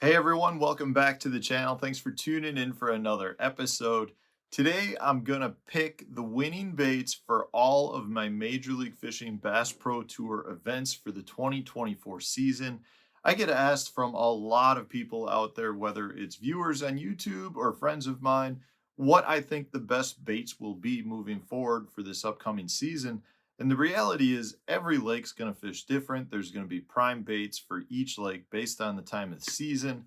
Hey everyone, welcome back to the channel. Thanks for tuning in for another episode. Today I'm going to pick the winning baits for all of my Major League Fishing Bass Pro Tour events for the 2024 season. I get asked from a lot of people out there, whether it's viewers on YouTube or friends of mine, what I think the best baits will be moving forward for this upcoming season. And the reality is, every lake's going to fish different. There's going to be prime baits for each lake based on the time of the season.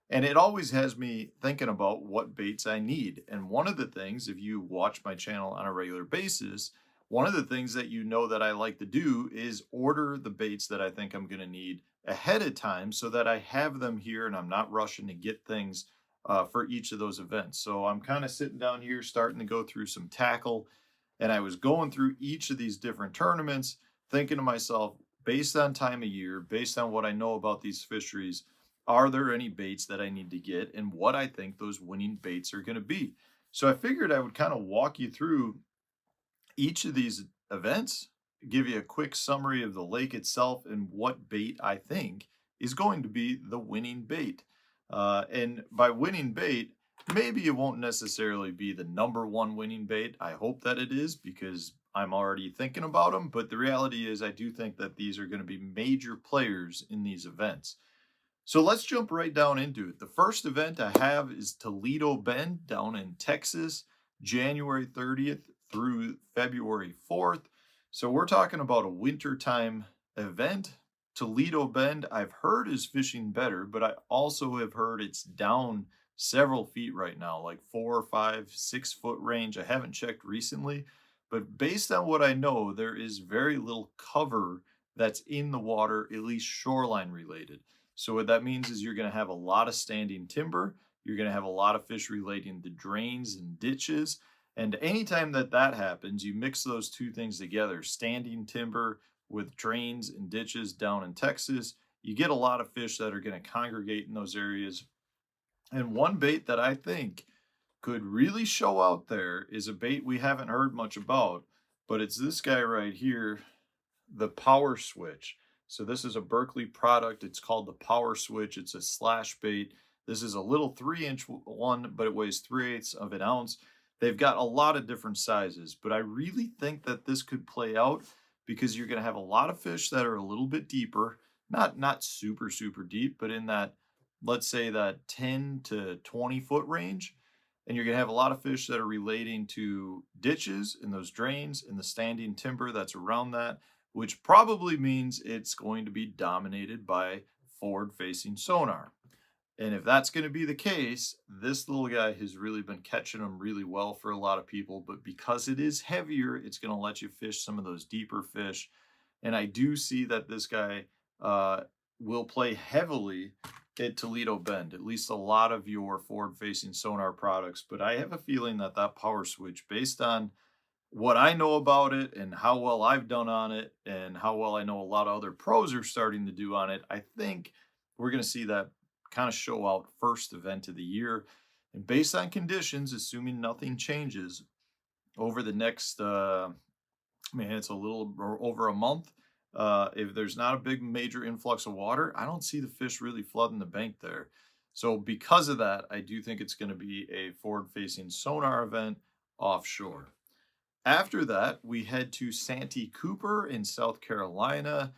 And it always has me thinking about what baits I need. And one of the things, if you watch my channel on a regular basis, one of the things that you know that I like to do is order the baits that I think I'm going to need ahead of time so that I have them here and I'm not rushing to get things for each of those events. So I'm kind of sitting down here starting to go through some tackle, and I was going through each of these different tournaments, thinking to myself, based on time of year, based on what I know about these fisheries, are there any baits that I need to get and what I think those winning baits are going to be? So I figured I would kind of walk you through each of these events, give you a quick summary of the lake itself and what bait I think is going to be the winning bait. And by winning bait, maybe it won't necessarily be the number one winning bait. I hope that it is because I'm already thinking about them. But the reality is, I do think that these are going to be major players in these events. So let's jump right down into it. The first event I have is Toledo Bend down in Texas, January 30th through February 4th. So we're talking about a wintertime event. Toledo Bend, I've heard, is fishing better, but I also have heard it's down several feet right now, like 4 or 5, 6 foot range. I haven't checked recently, but based on what I know, there is very little cover that's in the water, at least shoreline related. So what that means is you're going to have a lot of standing timber. You're going to have a lot of fish relating to drains and ditches. And anytime that that happens, you mix those two things together, standing timber with drains and ditches down in Texas, you get a lot of fish that are going to congregate in those areas. And one bait that I think could really show out there is a bait we haven't heard much about, but it's this guy right here, the Power Switch. So this is a Berkeley product. It's called the Power Switch. It's a slash bait. This is a little 3-inch one, but it weighs 3/8 of an ounce. They've got a lot of different sizes, but I really think that this could play out because you're going to have a lot of fish that are a little bit deeper, not super deep, but in that, let's say, that 10 to 20 foot range. And you're going to have a lot of fish that are relating to ditches and those drains and the standing timber that's around that, which probably means it's going to be dominated by forward facing sonar. And if that's going to be the case, this little guy has really been catching them really well for a lot of people. But because it is heavier, it's going to let you fish some of those deeper fish. And I do see that this guy will play heavily at Toledo Bend, at least a lot of your forward facing sonar products. But I have a feeling that that Power Switch, based on what I know about it and how well I've done on it and how well I know a lot of other pros are starting to do on it, I think we're going to see that kind of show out first event of the year. And based on conditions, assuming nothing changes over the next, man, it's a little over a month. If there's not a big major influx of water, I don't see the fish really flooding the bank there. So because of that, I do think it's going to be a forward facing sonar event offshore. After that, we head to Santee Cooper in South Carolina,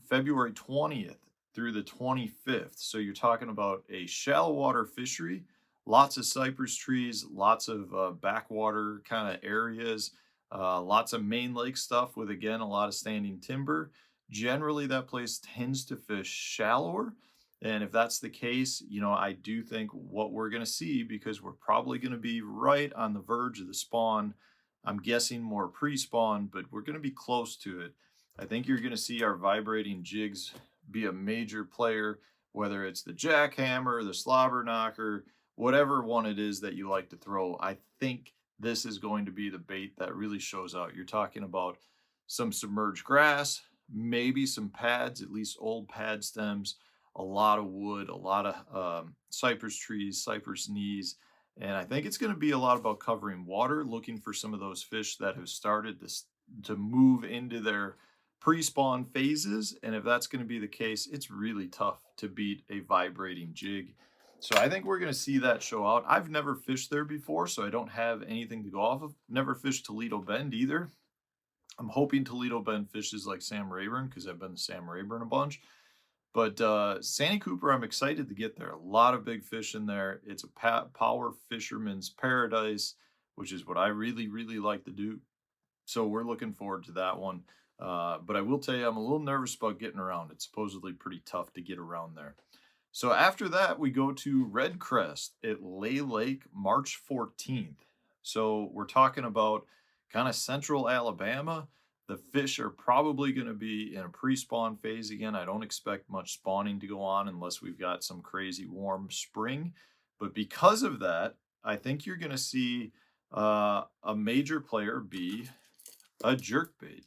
February 20th through the 25th. So you're talking about a shallow water fishery, lots of cypress trees, lots of backwater kind of areas, lots of main lake stuff with, again, a lot of standing timber. Generally, that place tends to fish shallower. And if that's the case, I do think what we're going to see, because we're probably going to be right on the verge of the spawn. I'm guessing more pre-spawn, but we're going to be close to it. I think you're going to see our vibrating jigs be a major player, whether it's the jackhammer, the slobber knocker, whatever one it is that you like to throw. I think this is going to be the bait that really shows out. You're talking about some submerged grass, maybe some pads, at least old pad stems, a lot of wood, a lot of cypress trees, cypress knees. And I think it's going to be a lot about covering water, looking for some of those fish that have started to move into pre-spawn phases. And if that's going to be the case, it's really tough to beat a vibrating jig. So I think we're going to see that show out. I've never fished there before, so I don't have anything to go off of. Never fished Toledo Bend either. I'm hoping Toledo Bend fishes like Sam Rayburn because I've been to Sam Rayburn a bunch. But Santee Cooper, I'm excited to get there. A lot of big fish in there. It's a power fisherman's paradise, which is what I really, really like to do. So we're looking forward to that one. But I will tell you, I'm a little nervous about getting around. It's supposedly pretty tough to get around there. So after that, we go to Red Crest at Lay Lake, March 14th. So we're talking about kind of central Alabama. The fish are probably going to be in a pre-spawn phase again. I don't expect much spawning to go on unless we've got some crazy warm spring. But because of that, I think you're going to see a major player be a jerkbait.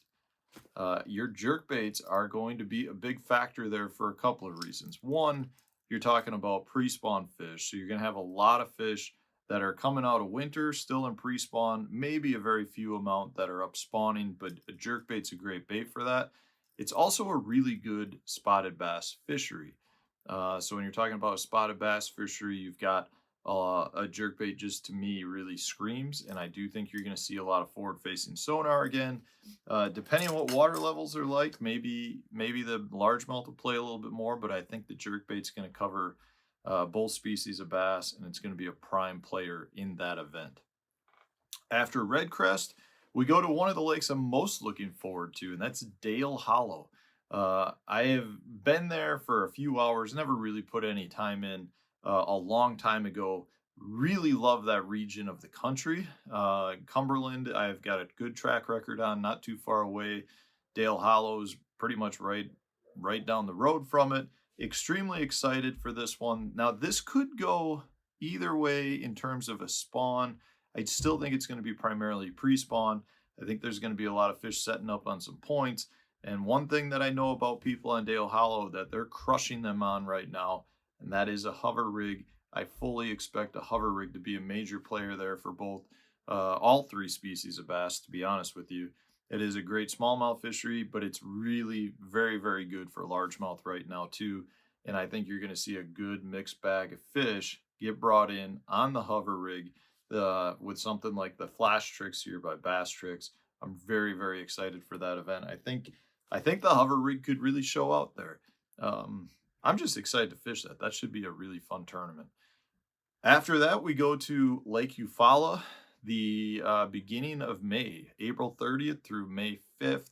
Your jerkbaits are going to be a big factor there for a couple of reasons. One, you're talking about pre-spawn fish. So you're going to have a lot of fish that are coming out of winter, still in pre-spawn, maybe a very few amount that are up spawning, but a jerkbait's a great bait for that. It's also a really good spotted bass fishery. So when you're talking about a spotted bass fishery, you've got a jerkbait just to me really screams, and I do think you're going to see a lot of forward-facing sonar again. Depending on what water levels are like, maybe the largemouth will play a little bit more, but I think the jerkbait's going to cover both species of bass, and it's going to be a prime player in that event. After Red Crest, we go to one of the lakes I'm most looking forward to, and that's Dale Hollow. I have been there for a few hours, never really put any time in. A long time ago. Really love that region of the country. Cumberland, I've got a good track record on, not too far away. Dale Hollow's pretty much right down the road from it. Extremely excited for this one. Now, this could go either way in terms of a spawn. I still think it's going to be primarily pre-spawn. I think there's going to be a lot of fish setting up on some points. And one thing that I know about people on Dale Hollow that they're crushing them on right now, and that is a hover rig. I fully expect a hover rig to be a major player there for both all three species of bass, to be honest with you. It is a great smallmouth fishery, but it's really very, very good for largemouth right now too. And I think you're going to see a good mixed bag of fish get brought in on the hover rig with something like the Flash Tricks here by Bass Tricks. I'm very, very excited for that event. I think the hover rig could really show out there. I'm just excited to fish that. That should be a really fun tournament. After that, we go to Lake Eufaula, the beginning of May, April 30th through May 5th,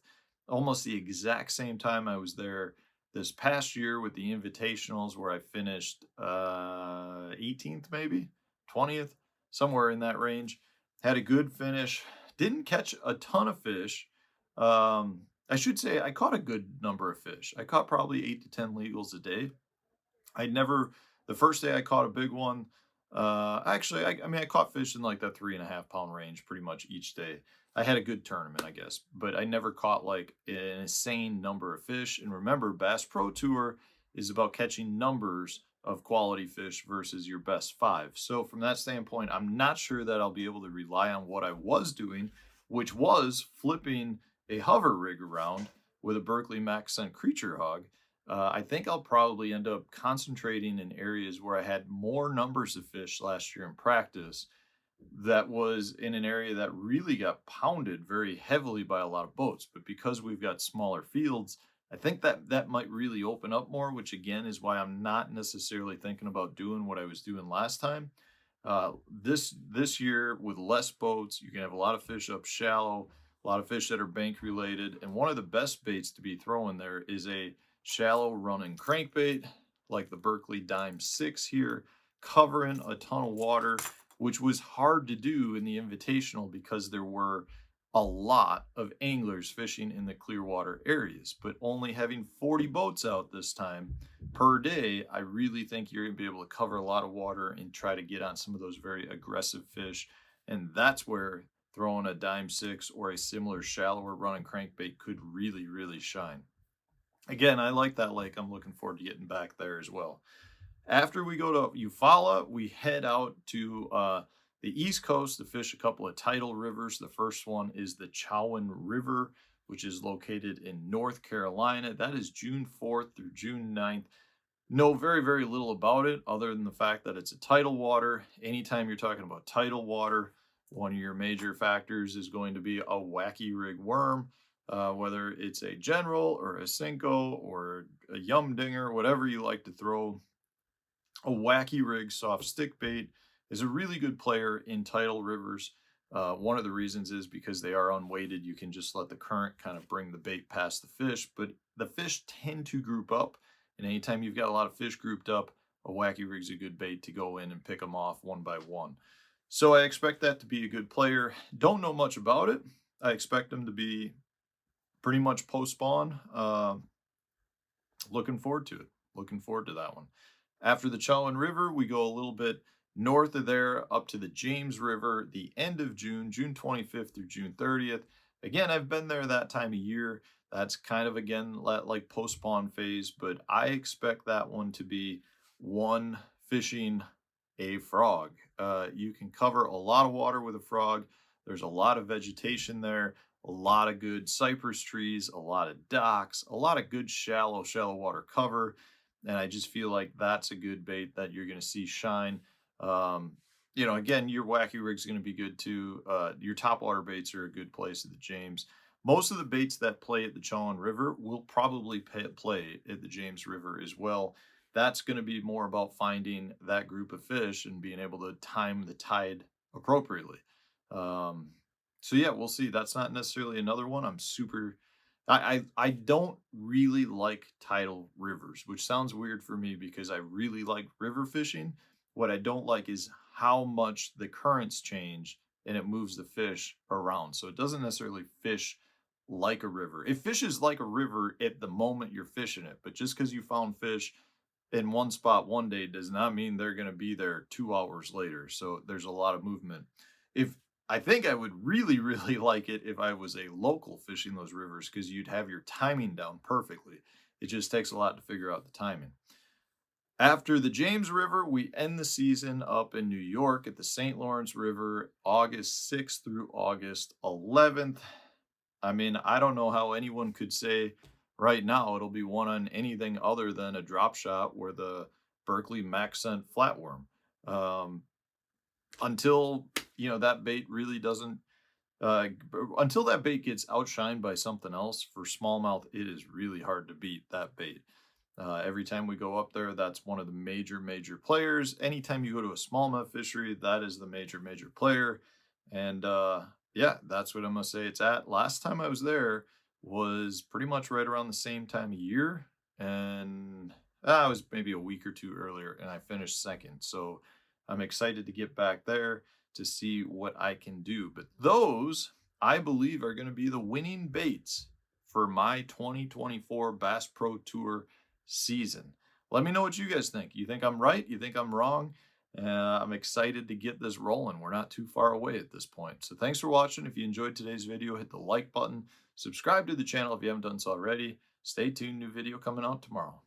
almost the exact same time I was there this past year with the invitationals where I finished 18th, maybe 20th, somewhere in that range. Had a good finish. Didn't catch a ton of fish. I should say I caught a good number of fish. I caught probably 8 to 10 legals a day. The first day I caught a big one. Actually, I caught fish in like that 3.5 pound range pretty much each day. I had a good tournament, I guess, but I never caught like an insane number of fish. And remember, Bass Pro Tour is about catching numbers of quality fish versus your best 5. So from that standpoint, I'm not sure that I'll be able to rely on what I was doing, which was flipping a hover rig around with a Berkley Max Scent Creature Hog. I think I'll probably end up concentrating in areas where I had more numbers of fish last year in practice. That was in an area that really got pounded very heavily by a lot of boats. But because we've got smaller fields, I think that might really open up more, which again is why I'm not necessarily thinking about doing what I was doing last time. This year with less boats, you can have a lot of fish up shallow, a lot of fish that are bank related. And one of the best baits to be throwing there is a shallow running crankbait like the Berkley Dime 6 here, covering a ton of water, which was hard to do in the invitational because there were a lot of anglers fishing in the Clearwater areas. But only having 40 boats out this time per day, I really think you're going to be able to cover a lot of water and try to get on some of those very aggressive fish. And that's where throwing a Dime 6 or a similar shallower running crankbait could really, really shine. Again, I like that lake. I'm looking forward to getting back there as well. After we go to Eufaula, we head out to the East Coast to fish a couple of tidal rivers. The first one is the Chowan River, which is located in North Carolina. That is June 4th through June 9th. Know very, very little about it other than the fact that it's a tidal water. Anytime you're talking about tidal water, one of your major factors is going to be a wacky rig worm, whether it's a general or a Cinco or a yum dinger, whatever you like to throw. A wacky rig soft stick bait is a really good player in tidal rivers. One of the reasons is because they are unweighted. You can just let the current kind of bring the bait past the fish, but the fish tend to group up. And anytime you've got a lot of fish grouped up, a wacky rig's a good bait to go in and pick them off one by one. So I expect that to be a good player. Don't know much about it. I expect them to be pretty much post spawn. Looking forward to it. Looking forward to that one. After the Chowan River, we go a little bit north of there up to the James River, the end of June, June 25th through June 30th. Again, I've been there that time of year. That's kind of, again, like post-spawn phase, but I expect that one to be one fishing a frog. You can cover a lot of water with a frog. There's a lot of vegetation there, a lot of good cypress trees, a lot of docks, a lot of good shallow water cover. And I just feel like that's a good bait that you're going to see shine. Again, your wacky rig's going to be good too. Your topwater baits are a good place at the James. Most of the baits that play at the Chowan River will probably play at the James River as well. That's going to be more about finding that group of fish and being able to time the tide appropriately. So yeah, we'll see. That's not necessarily another one. I don't really like tidal rivers, which sounds weird for me because I really like river fishing. What I don't like is how much the currents change and it moves the fish around. So it doesn't necessarily fish like a river. It fishes like a river at the moment you're fishing it, but just because you found fish in one spot one day does not mean they're going to be there 2 hours later. So there's a lot of movement. If I think I would really, really like it if I was a local fishing those rivers because you'd have your timing down perfectly. It just takes a lot to figure out the timing. After the James River, we end the season up in New York at the St. Lawrence River, August 6th through August 11th. I mean, I don't know how anyone could say right now it'll be one on anything other than a drop shot or the Berkeley Max Scent flatworm. Until that bait really doesn't until that bait gets outshined by something else for smallmouth, it is really hard to beat that bait. Every time we go up there, that's one of the major players. Anytime you go to a smallmouth fishery, that is the major player. And yeah, that's what I'm gonna say it's at. Last time I was there was pretty much right around the same time of year, and I was maybe a week or two earlier, and I finished second. So I'm excited to get back there to see what I can do. But those, I believe, are going to be the winning baits for my 2024 Bass Pro Tour season. Let me know what you guys think. You think I'm right? You think I'm wrong? I'm excited to get this rolling. We're not too far away at this point. So thanks for watching. If you enjoyed today's video, hit the like button. Subscribe to the channel if you haven't done so already. Stay tuned. New video coming out tomorrow.